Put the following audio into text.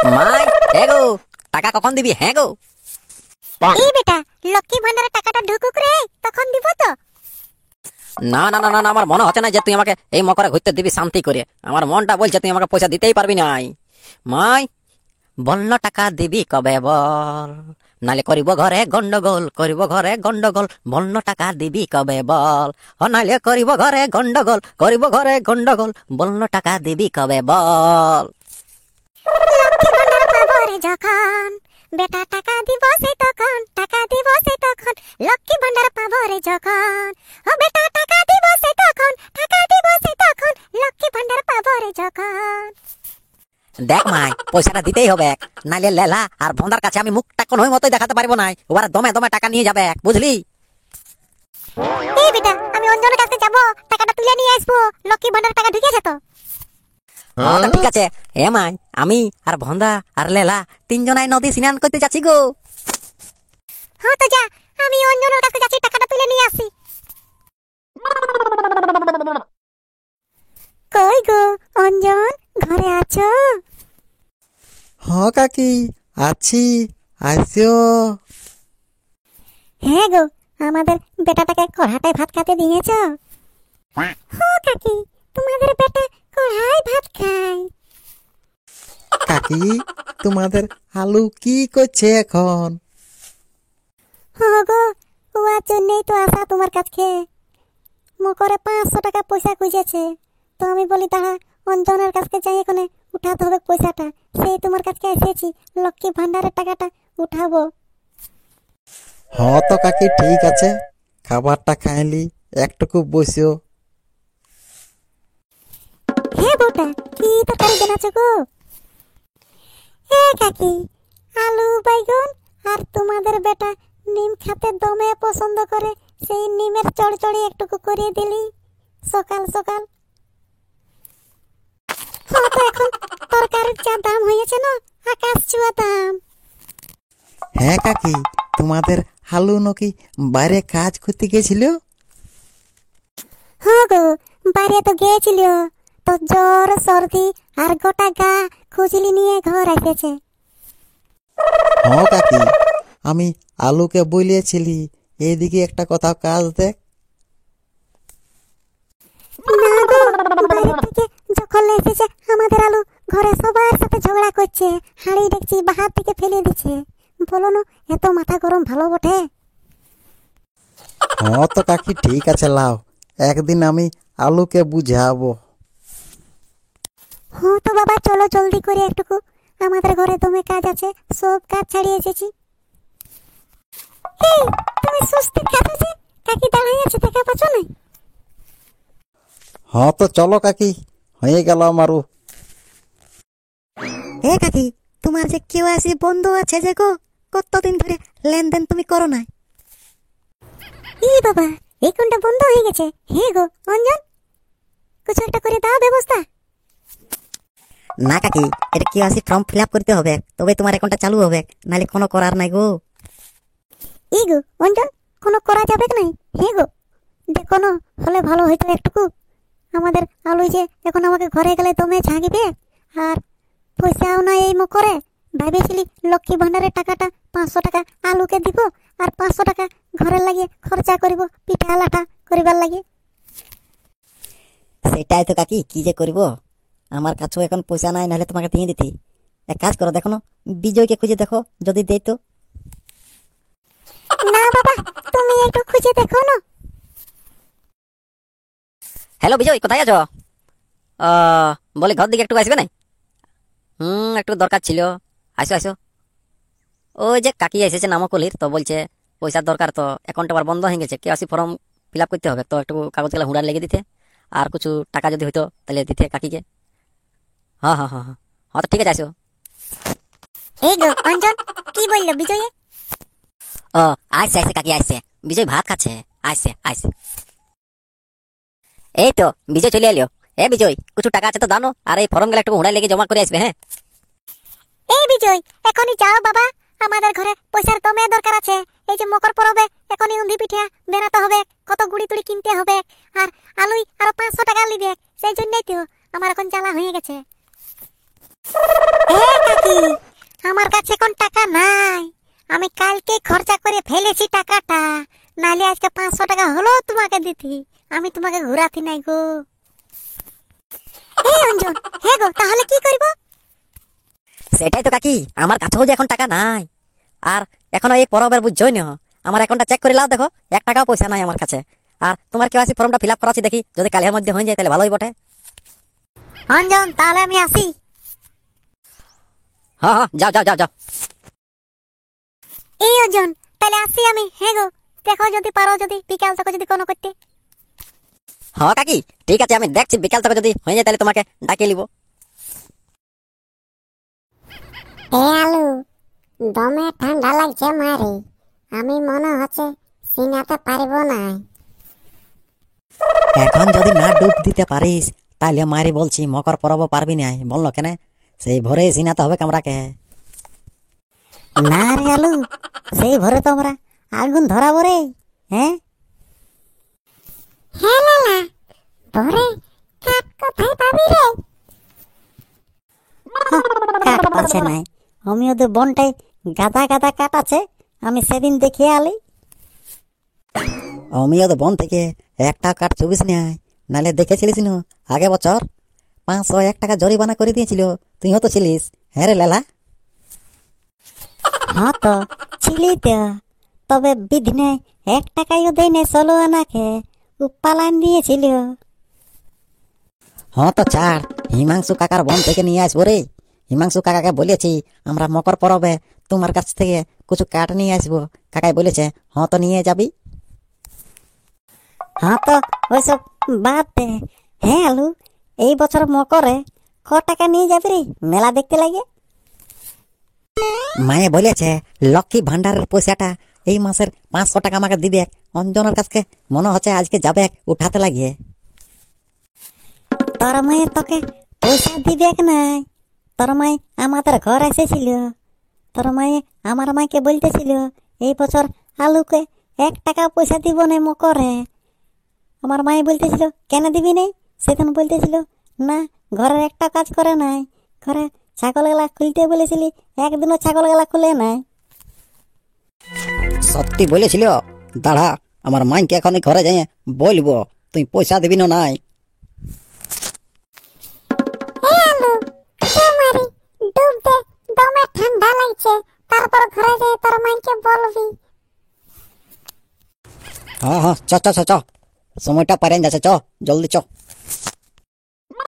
মাই হে গো, টাকা কখন দিবি? হ্যাঁ গো। এই বেটা, লক্ষ্মী ভান্ডারের টাকাটা ঢুকুক রে, তখন দিব তো। না না না না, আমার মনে হচ্ছে না যে তুই আমাকে এই মকরে ঘুরতে দিবি শান্তি করে। আমার মনটা বলছে তুই আমাকে পয়সা দিতেই পারবি নাই। মাই বললো টাকা দিবি কবে বল, নালে করিব ঘরে গন্ডগোল, করিব ঘরে গন্ডগোল। বললো টাকা দিবি কবে বল, ও নালে করিব ঘরে গন্ডগোল, করিব ঘরে গন্ডগোল। বললো টাকা দিবি কবে বল। লক্ষ্মী ভান্ডার পাবো রে যখন, বেটা টাকা দিব সে তখন, টাকা দিব সে তখন। লক্ষ্মী ভান্ডার পাবো রে যখন, ও বেটা টাকা দিব সে তখন, টাকা দিব সে তখন। লক্ষ্মী ভান্ডার পাবো রে যখন। দেখ মাই, পয়সাটা দিতেই হবে, নালে লেলা আর ভন্দার কাছে আমি মুখটা কোন মতোই দেখাতে পারবো না। ওরা দমে দমে টাকা নিয়ে যাবে, বুঝলি? এই বেটা, আমি অঞ্জনের কাছে যাবো, টাকাটা তুলে নিয়ে আসবো। লক্ষ্মী ভান্ডার টাকা ঢুকেছে তো? ঠিক আছে। এ মাই, আমি আর ভন্দা আর লেলা তিনজনাই নদী স্নান করতে যাচ্ছি গো। হ্যাঁ তো যা, আমি অঞ্জনের কাছে যাচ্ছি, টাকাটা তুলে নিয়ে আসি। কই গো অঞ্জন, ঘরে আছো? हाँ काकी আছি, আসো। হ্যাঁ গো, আমাদের বেটাটাকে কড়াটায় ভাত খেতে দিয়েছো? হ্যাঁ কাকি, তোমাদের বেটা কড়াই ভাত খায়। কাকি তোমাদের আলু কি করছে এখন? হ্যাঁ গো, ওর জন্যই তো আসা তোমার কাছে। মকরে 500 টাকা পয়সা খুঁজেছে, তো আমি বলি তাহা অঞ্জনের কাছে যাই, এখানে উঠাতে হবে পয়সাটা। সেই তোমার কাছে এসেছি, লক্ষ্মী ভান্ডারের টাকাটা উঠাবো। हाँ तो काकी ठीक আছে, খাবারটা খাইলি, একটুকু বসো। হে বউটা, কি তরকারি বানাচ্ছো গো? হে কাকি, আলু বাইগন আর তোমাদের বেটা নিম খেতে দমে পছন্দ করে, সেই নিমের চড়চড়ি একটুকু করে দিলি সকাল সকাল। হ্যাঁ তো এখন তরকারির যা দাম হয়েছে না, আকাশ ছোঁয়া দাম। হ্যাঁ কাকি, তোমাদের আলু নাকি বাইরে কাজ করতে গেছিল? হ্যাঁ গো, বাইরে তো গিয়েছিল, তো জ্বর সর্দি আর গোটা গা খুজলি নিয়ে ঘর এসেছে। হ্যাঁ কাকি, আমি আলুকে বলিয়েছিলি এইদিকে একটা কথা কাজ দেখ। না গো, বাইরে থেকে যখন এসেছে আমাদের আলু ঘরে সবার সাথে ঝগড়া করছে, হাঁড়ি দেখছি বাহার থেকে ফেলে দিচ্ছে। বলো না, এত মাথা গরম ভালো বটে? হ্যাঁ তো কাকি ঠিক আছে, লাও একদিন আমি আলুকে বুঝাবো। হ্যাঁ তো বাবা, চলো জলদি করে একটুকু, আমাদের ঘরে দমে কাজ আছে, সব কাজ ছাড়িয়ে এসেছি। এই, তুমি সুস্থির কাছে যে কাকি দাঁড়িয়ে আছে, দেখা পাচ্ছ না? হ্যাঁ তো চলো কাকি, হয়ে গেল আমারও। এ কাকি, তোমার যে কেউ আসি বন্ধু আছে যে গো, কতদিন ধরে লেনদেন তুমি করো না। ই বাবা, এই কোনটা বন্ধ হয়ে গেছে? হে গো অঞ্জন, কিছু একটা করে দাও ব্যবস্থা। না কাকি, এটা কি আছে, ফর্ম ফিল আপ করতে হবে, তবে তোমার অ্যাকাউন্টটা চালু হবে, নাহলে কোনো করার নাই গো। ই গো অঞ্জন, কোনো করা যাবে কি নাই? হে গো, দেখো না, হলে ভালো হইতো একটুকু। আমাদের আলু যে এখন আমাকে ঘরে গেলে দমে ঝাঁকিবে, আর পয়সাও নাই এই মকরে। ভেবেছিলি লক্ষ্মী ভান্ডারের টাকাটা 500 টাকা আলুকে দিব, আর 500 টাকা ঘরে লাগিয়ে খরচা করিব পিঠা লাঠা করিবার লাগে। সেটাই তো কাকি, কি যে করব, আমার কাছেও এখন পয়সা নাই, নাহলে তোমাকে দিয়ে দিতি। এক কাজ করো, দেখো না, বিজয়কে খুঁজে দেখো, যদি দেয় তো। না বাবা, তুমি একটু খুঁজে দেখো না। হ্যালো বিজয়, কোথায় আছো? বলে ঘর দিকে একটু আসবে না? একটু দরকার ছিল, আসো আসো। ওই যে কাকি এসেছে নামকলির, তো বলছে পয়সার দরকার, তো অ্যাকাউন্ট আবার বন্ধ হয়ে গেছে, কেওয়াইসি ফর্ম ফিল আপ করতে হবে, তো একটু কাগজগুলো হুঁড়ার লেগে দিতে, আর কিছু টাকা যদি হইতো তাহলে দিতে কাকিকে। হ্যাঁ হ্যাঁ হ্যাঁ হ্যাঁ হ্যাঁ, তো ঠিক আছে আসো। এই গো অঞ্জন, কি বললো বিজয়ে? ও আসছে আসছে কাকি আসছে, বিজয় ভাত খাচ্ছে, আসছে আসছে। এই তো বিজয় চলে এলো। এ বিজয়, কিছু টাকা আছে তো দানো, আর এই ফর্ম গুলো একটু হুঁড়ার লেগে জমা করে আসবে। হ্যাঁ এই বিজয়, এখনই যাও বাবা, আমাদের ঘরে পয়সার দমে দরকার আছে। এই যে মকর পরবে, এখনই উন্ধি পিঠা বেনাতে হবে, কত গুড়ি টুড়ি কিনতে হবে, আর আলুই আরো 500 টাকা লিবে। সেই জন্যই তো আমার এখন জ্বালা হয়ে গেছে। এ কাকি, আমার কাছে এখন টাকা নাই, আমি কালকে খরচা করে ফেলেছি টাকাটা, নালে আজকে 500 টাকা হলো তোমাকে দিতি, আমি তোমাকে ঘুরাতি নাই গো। এই অঞ্জন, হ্যাঁ গো, তাহলে কি করব? সেটাই তো কাকি, আমার কাছেও যে এখন টাকা নাই। আর এখনো এই পরবের বুঝছই না, আমার অ্যাকাউন্টটা চেক করে লাও, দেখো 1 টাকাও পয়সা নাই আমার কাছে। আর তোমার কেওয়াইসি ফর্মটা ফিল আপ করাচ্ছি, দেখি যদি কালের মধ্যে হয়ে যায় তাহলে ভালোই বটে। অঞ্জন, তাহলে আমি আসি। হ্যাঁ হ্যাঁ, যাও যাও যাও যাও। এই অঞ্জন, তাহলে আসি আমি। হ্যাঁ গো, দেখো যদি পারো, যদি বিকাল থেকে যদি কোনো করতে। হ্যাঁ কাকি, ঠিক আছে, আমি দেখছি বিকাল থেকে যদি হয়ে যায় তাহলে তোমাকে ডাকিয়ে নিব। এ আলু, দমে ঠান্ডা লাগছে মারে, আমি মনে হচ্ছে সিনাতে পারবো না। এখন যদি না ডুব দিতে পারিস তাহলে মারি বলছি মকর পরব পারবি না, বললো কেন? সেই ভোরে সিনাতে হবে কামড়াকে। না রে আলু, সেই ভরে তো আমরা আগুন ধরাবো রে। হ্যাঁ হ্যাঁ লালা, ভরে কাঠ কোথায় পাবি রে? কাঠ পাচ্ছে নাই, আমি ওদের বনটাই গাদা গাদা কাঠ আছে, আমি সেদিন দেখিয়ে আলি। আমিও তো বন থেকে একটা কাঠ চুবিস নাই, নালে দেখেছিলিস না আগে বছর 501 টাকা জরিমানা করে দিয়েছিল, তুইও তো ছিলিস। হ্যাঁ রে লেলা। হ্যাঁ তো ছিলি তো, তবে বিধনে 1 টাকাইও দেয় না, 16 আনাকে পালান দিয়েছিল। হ্যাঁ তো ছাড়, হিমাংশু কাকার বন থেকে নিয়ে আসবো রে। হিমাংশু কাকাকে বলেছি আমরা মকর পরবে তোমার কাছ থেকে কিছু কাঠ নিয়ে আসবো, কাকাই বলেছে হ্যাঁ তো নিয়ে যাবি। হ্যাঁ তো ওইসব বাদ দে। হ্যাঁ আলু, এই বছর মকরে ক টাকা নিয়ে যাবি রে মেলা দেখতে লাগে? মায়ে বলেছে লক্ষ্মী ভান্ডারের পয়সাটা এই মাসের 500 টাকা আমাকে দিবে, অঞ্জনের কাছে মনে হচ্ছে আজকে যাবে উঠাতে লাগিয়ে। তোর মায়ের তোকে পয়সা দিবে নাই? তোর মাই আমাদের ঘর এসেছিল, তোর মায়ে আমার মাকে বলতেছিল এই বছর আলুকে 1 টাকা পয়সা দিব না মকরে। আমার মায়ে বলতেছিল কেন দিবি নাই? সেদিন বলতেছিল না, ঘরের একটা কাজ করে নাই, ঘরে ছাগল গেলা খুলতে বলেছিলি, একদিনও ছাগল গেলা খুলে নাই। সত্যি বলেছিল? দাঁড়া, আমার মাইকে এখন ঘরে যাই বলবো তুই পয়সা দিবি না নাই। ঠান্ডা লাগছে, তারপর ঘরে যাই তোর মাইকে বলবি। হ্যাঁ হ্যাঁ, চ চ চ চ, সময়টা পারেন যাচ্ছে, চ জলদি চ।